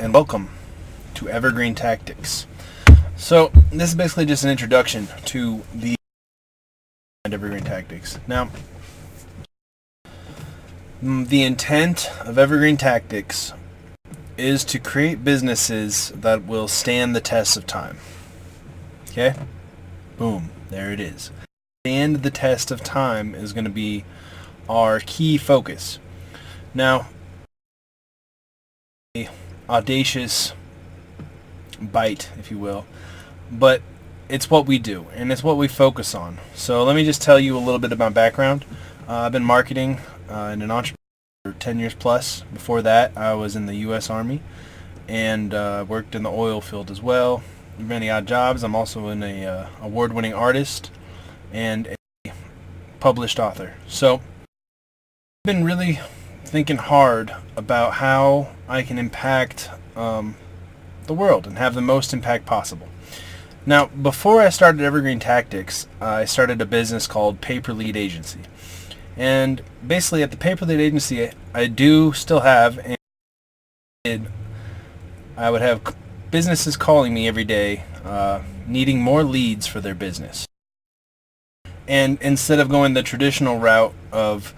and welcome to Evergreen Tactics. So this is basically just an introduction to the Evergreen Tactics. Now, the intent of Evergreen Tactics is to create businesses that will stand the test of time. Okay? Boom. There it is. Stand the test of time is going to be our key focus. Now, a audacious bite, if you will, but it's what we do and it's what we focus on. So let me just tell you a little bit about my background. I've been marketing and an entrepreneur for 10 years plus. Before that, I was in the U.S. Army and worked in the oil field as well. Many odd jobs. I'm also an award-winning artist and a published author. So I've been really thinking hard about how I can impact the world and have the most impact possible. Now, before I started Evergreen Tactics, I started a business called Paper Lead Agency. And basically at the Paper Lead Agency, I do still have, and I would have businesses calling me every day needing more leads for their business. And instead of going the traditional route of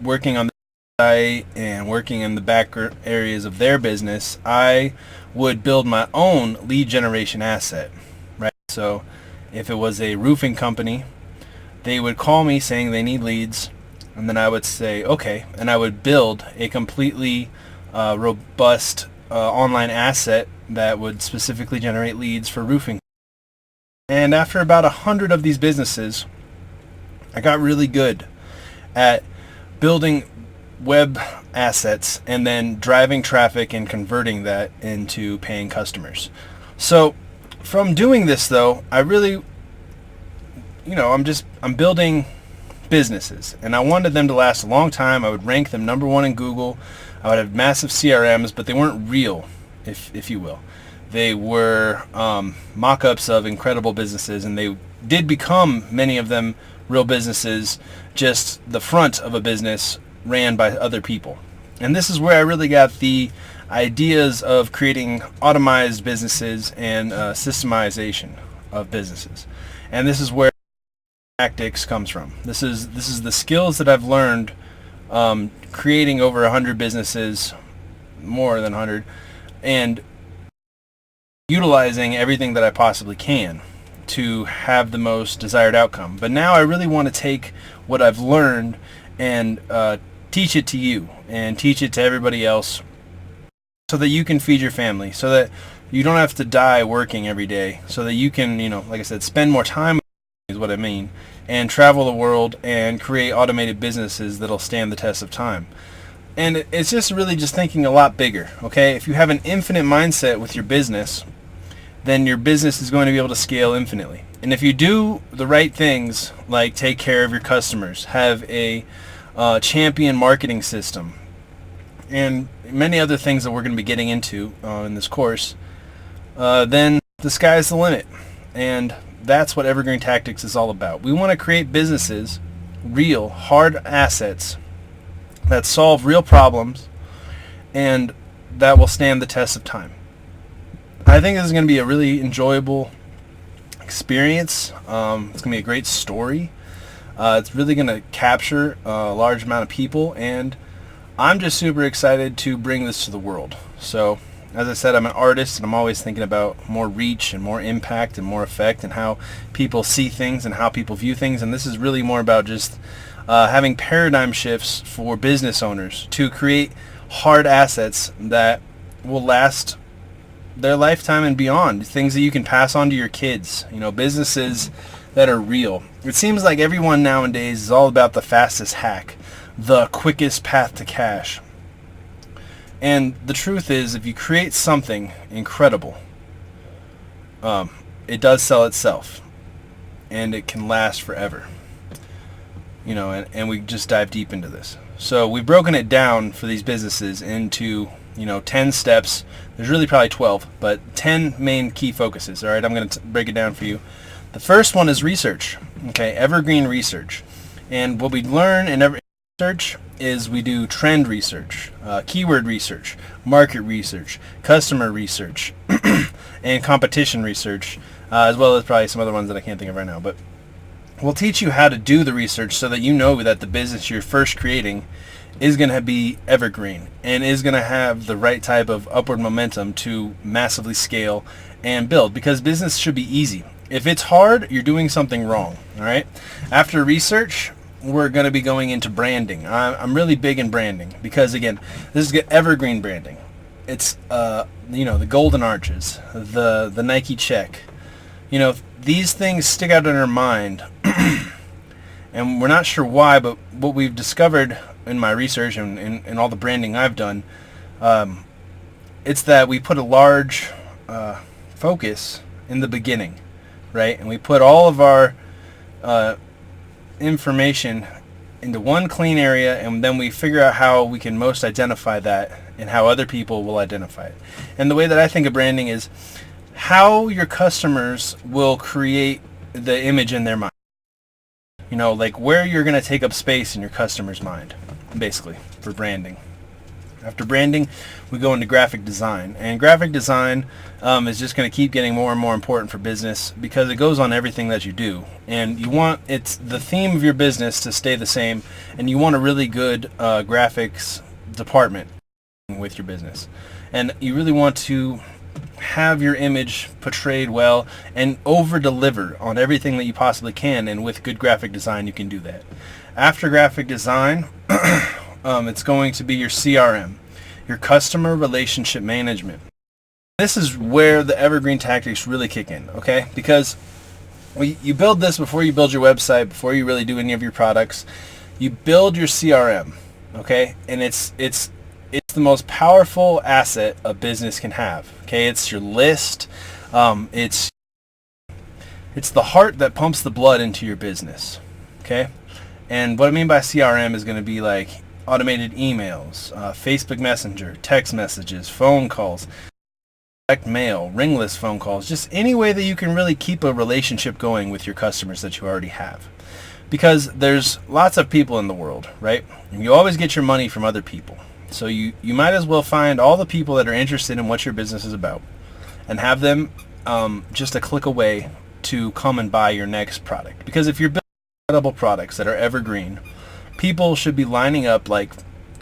working on the site and working in the back areas of their business, I would build my own lead generation asset, right? So if it was a roofing company, they would call me saying they need leads, and then I would say, okay, and I would build a completely robust online asset that would specifically generate leads for roofing. And after about 100 of these businesses, I got really good at building web assets and then driving traffic and converting that into paying customers. So from doing this though, I really, I'm building businesses and I wanted them to last a long time. I would rank them #1 in Google. I would have massive CRMs, but they weren't real, if you will. They were mock-ups of incredible businesses, and they did become, many of them, real businesses, just the front of a business ran by other people. And this is where I really got the ideas of creating automized businesses and systemization of businesses. And this is where tactics comes from. This is the skills that I've learned creating over 100 businesses, more than 100, and utilizing everything that I possibly can to have the most desired outcome. But now I really want to take what I've learned and teach it to you and teach it to everybody else so that you can feed your family, so that you don't have to die working every day, so that you can, like I said, spend more time is what I mean, and travel the world and create automated businesses that'll stand the test of time. And it's just really just thinking a lot bigger, okay? If you have an infinite mindset with your business, then your business is going to be able to scale infinitely. And if you do the right things, like take care of your customers, have a champion marketing system, and many other things that we're going to be getting into in this course, then the sky's the limit. And that's what Evergreen Tactics is all about. We want to create businesses, real, hard assets that solve real problems and that will stand the test of time. I think this is going to be a really enjoyable experience. It's going to be a great story. It's really going to capture a large amount of people, and I'm just super excited to bring this to the world. So, as I said, I'm an artist, and I'm always thinking about more reach and more impact and more effect and how people see things and how people view things. And this is really more about just having paradigm shifts for business owners to create hard assets that will last their lifetime and beyond, things that you can pass on to your kids, businesses that are real. It seems like everyone nowadays is all about the fastest hack, the quickest path to cash. And the truth is, if you create something incredible, it does sell itself and it can last forever. And we just dive deep into this. So we've broken it down for these businesses into 10 steps. There's really probably 12, but 10 main key focuses. All right, I'm going to break it down for you. The first one is research. Okay, evergreen research. And what we learn in Research is we do trend research, keyword research, market research, customer research, and competition research, as well as probably some other ones that I can't think of right now. But we'll teach you how to do the research so that you know that the business you're first creating is going to be evergreen and is going to have the right type of upward momentum to massively scale and build, because business should be easy. If it's hard, you're doing something wrong. All right. After research, we're going to be going into branding. I'm really big in branding because, again, this is evergreen branding. It's the golden arches, the Nike check. These things stick out in our mind, and we're not sure why. But what we've discovered in my research and all the branding I've done, it's that we put a large focus in the beginning, right? And we put all of our information into one clean area, and then we figure out how we can most identify that and how other people will identify it. And the way that I think of branding is how your customers will create the image in their mind. Like where you're going to take up space in your customer's mind, basically, for branding. After branding, we go into graphic design, and graphic design is just going to keep getting more and more important for business because it goes on everything that you do, and it's the theme of your business to stay the same, and you want a really good graphics department with your business, and you really want to have your image portrayed well and over deliver on everything that you possibly can, and with good graphic design you can do that. After graphic design, it's going to be your CRM, your customer relationship management. This is where the Evergreen Tactics really kick in, okay? Because you build this before you build your website, before you really do any of your products. You build your CRM, okay? And it's the most powerful asset a business can have, okay? It's your list. It's the heart that pumps the blood into your business, okay? And what I mean by CRM is going to be like automated emails, Facebook Messenger, text messages, phone calls, direct mail, ringless phone calls, just any way that you can really keep a relationship going with your customers that you already have. Because there's lots of people in the world, right? And you always get your money from other people. So you might as well find all the people that are interested in what your business is about and have them just a click away to come and buy your next product. Because if you're building incredible products that are evergreen, people should be lining up like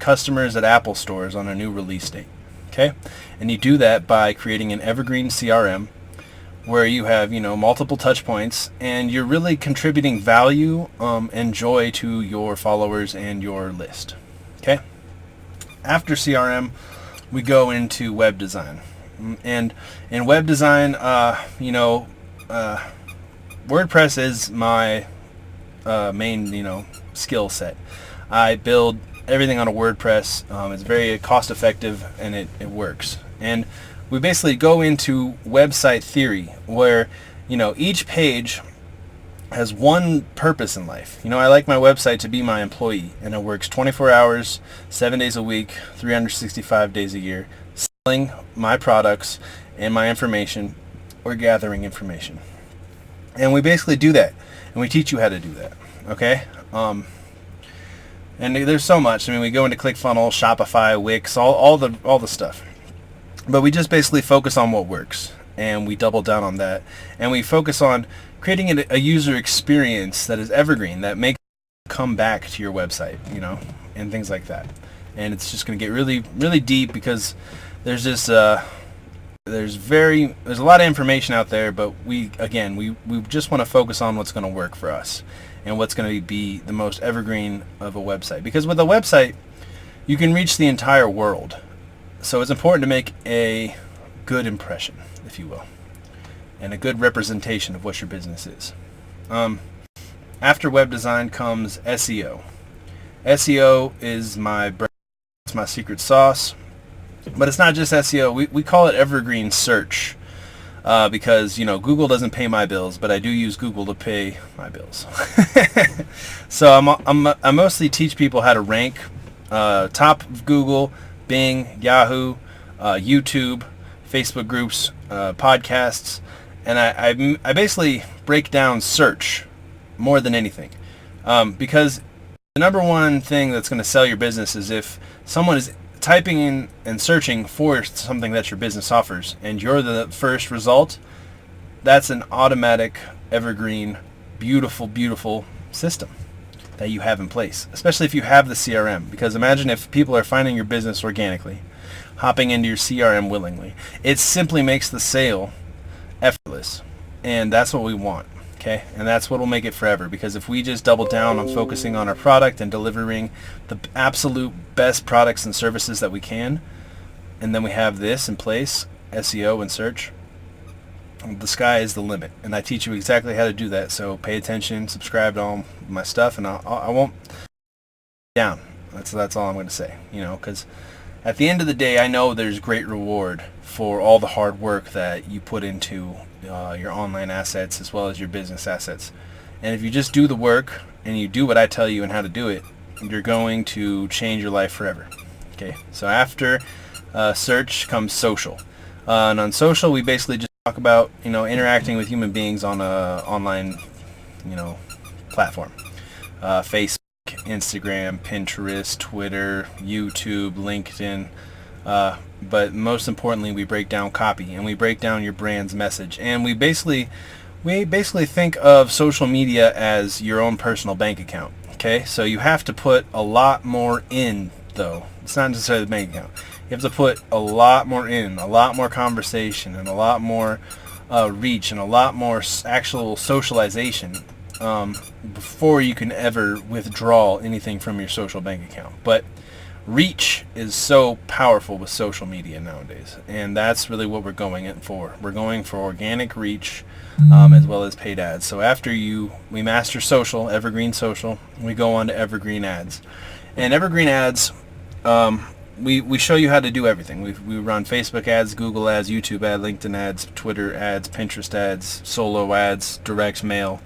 customers at Apple stores on a new release date, okay? And you do that by creating an evergreen CRM where you have, multiple touch points, and you're really contributing value and joy to your followers and your list, okay? After CRM, we go into web design. And in web design, WordPress is my main, skill set. I build everything on a WordPress. It's very cost effective, and it works. And we basically go into website theory where, each page has one purpose in life. I like my website to be my employee, and it works 24 hours, 7 days a week, 365 days a year, selling my products and my information, or gathering information. And we basically do that, and we teach you how to do that, okay? And there's so much. We go into ClickFunnels, Shopify, Wix, all the stuff. But we just basically focus on what works, and we double down on that, and we focus on creating a user experience that is evergreen, that makes you come back to your website, and things like that. And it's just going to get really, really deep because there's this there's a lot of information out there, but we just want to focus on what's going to work for us and what's going to be the most evergreen of a website. Because with a website, you can reach the entire world. So it's important to make a good impression, if you will, and a good representation of what your business is. After web design comes SEO. SEO is it's my secret sauce, but it's not just SEO. We call it evergreen search because Google doesn't pay my bills, but I do use Google to pay my bills. So I mostly teach people how to rank top of Google, Bing, Yahoo, YouTube, Facebook groups, podcasts, and I basically break down search more than anything, because The number one thing that's going to sell your business is if someone is typing in and searching for something that your business offers and you're the first result. That's an automatic, evergreen, beautiful, beautiful system that you have in place, especially if you have the CRM. Because imagine if people are finding your business organically, hopping into your CRM willingly. It simply makes the sale effortless, and that's what we want. Okay, and that's what will make it forever, because if we just double down on focusing on our product and delivering the absolute best products and services that we can, and then we have this in place, SEO and search, the sky is the limit. And I teach you exactly how to do that, so pay attention, subscribe to all my stuff, and I won't down. That's all I'm going to say, because at the end of the day, I know there's great reward for all the hard work that you put into your online assets as well as your business assets. And if you just do the work and you do what I tell you and how to do it, you're going to change your life forever. Okay, so after search comes social. And on social, we basically just talk about interacting with human beings on a online platform. Facebook, Instagram, Pinterest, Twitter, YouTube, LinkedIn, but most importantly, we break down copy and we break down your brand's message, and we basically think of social media as your own personal bank account. Okay, so you have to put a lot more in, though. It's not necessarily the bank account. You have to put a lot more in, a lot more conversation, and a lot more reach, and a lot more actual socialization before you can ever withdraw anything from your social bank account. But reach is so powerful with social media nowadays, and that's really what we're going in for. We're going for organic reach as well as paid ads. So after we master social, evergreen social, we go on to evergreen ads. And evergreen ads, we show you how to do everything. We run Facebook ads, Google ads, YouTube ads, LinkedIn ads, Twitter ads, Pinterest ads, solo ads, direct mail.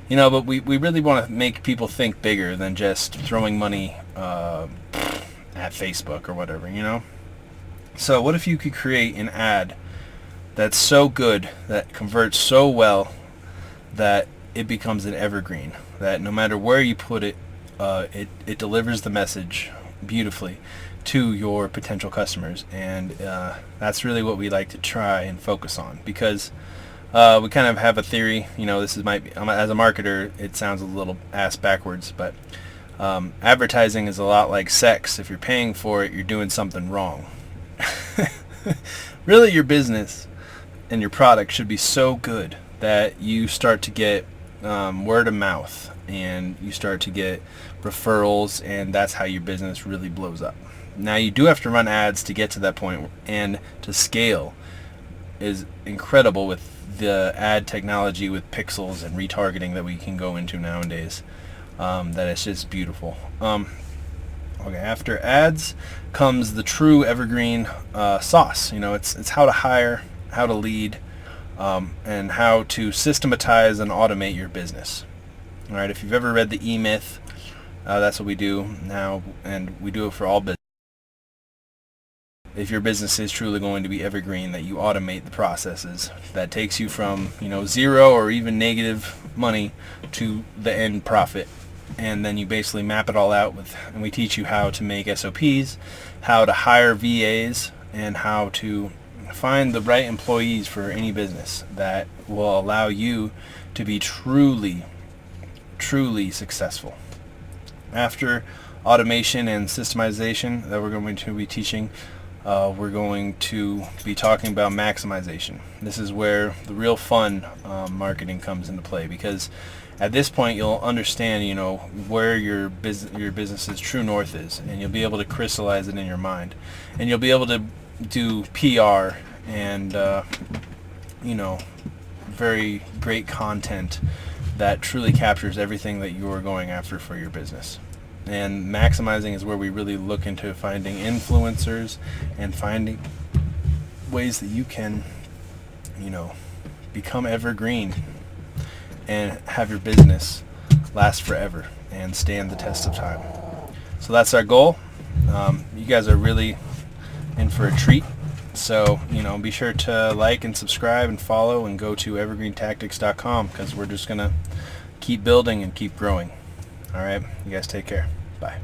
But we really want to make people think bigger than just throwing money at Facebook or whatever, So what if you could create an ad that's so good, that converts so well, that it becomes an evergreen, that no matter where you put it, it delivers the message beautifully to your potential customers. And that's really what we like to try and focus on, because we kind of have a theory, this might be, as a marketer, it sounds a little ass backwards, but advertising is a lot like sex. If you're paying for it, you're doing something wrong. Really, your business and your product should be so good that you start to get word of mouth, and you start to get referrals, and that's how your business really blows up. Now, you do have to run ads to get to that point, and to scale is incredible with the ad technology with pixels and retargeting that we can go into nowadays. That it's just beautiful. Okay, after ads comes the true evergreen sauce. It's how to hire, how to lead, and how to systematize and automate your business. All right, if you've ever read the E-Myth, that's what we do now, and we do it for all business. If your business is truly going to be evergreen, that you automate the processes that takes you from zero or even negative money to the end profit, and then you basically map it all out and we teach you how to make SOPs, how to hire VAs, and how to find the right employees for any business that will allow you to be truly successful. After automation and systemization that we're going to be teaching, we're going to be talking about maximization. This is where the real fun marketing comes into play, because at this point you'll understand where your business's true north is, and you'll be able to crystallize it in your mind, and you'll be able to do PR and very great content that truly captures everything that you are going after for your business. And maximizing is where we really look into finding influencers and finding ways that you can, become evergreen and have your business last forever and stand the test of time. So that's our goal. You guys are really in for a treat. So, be sure to like and subscribe and follow, and go to evergreentactics.com, because we're just going to keep building and keep growing. All right, you guys take care. Bye.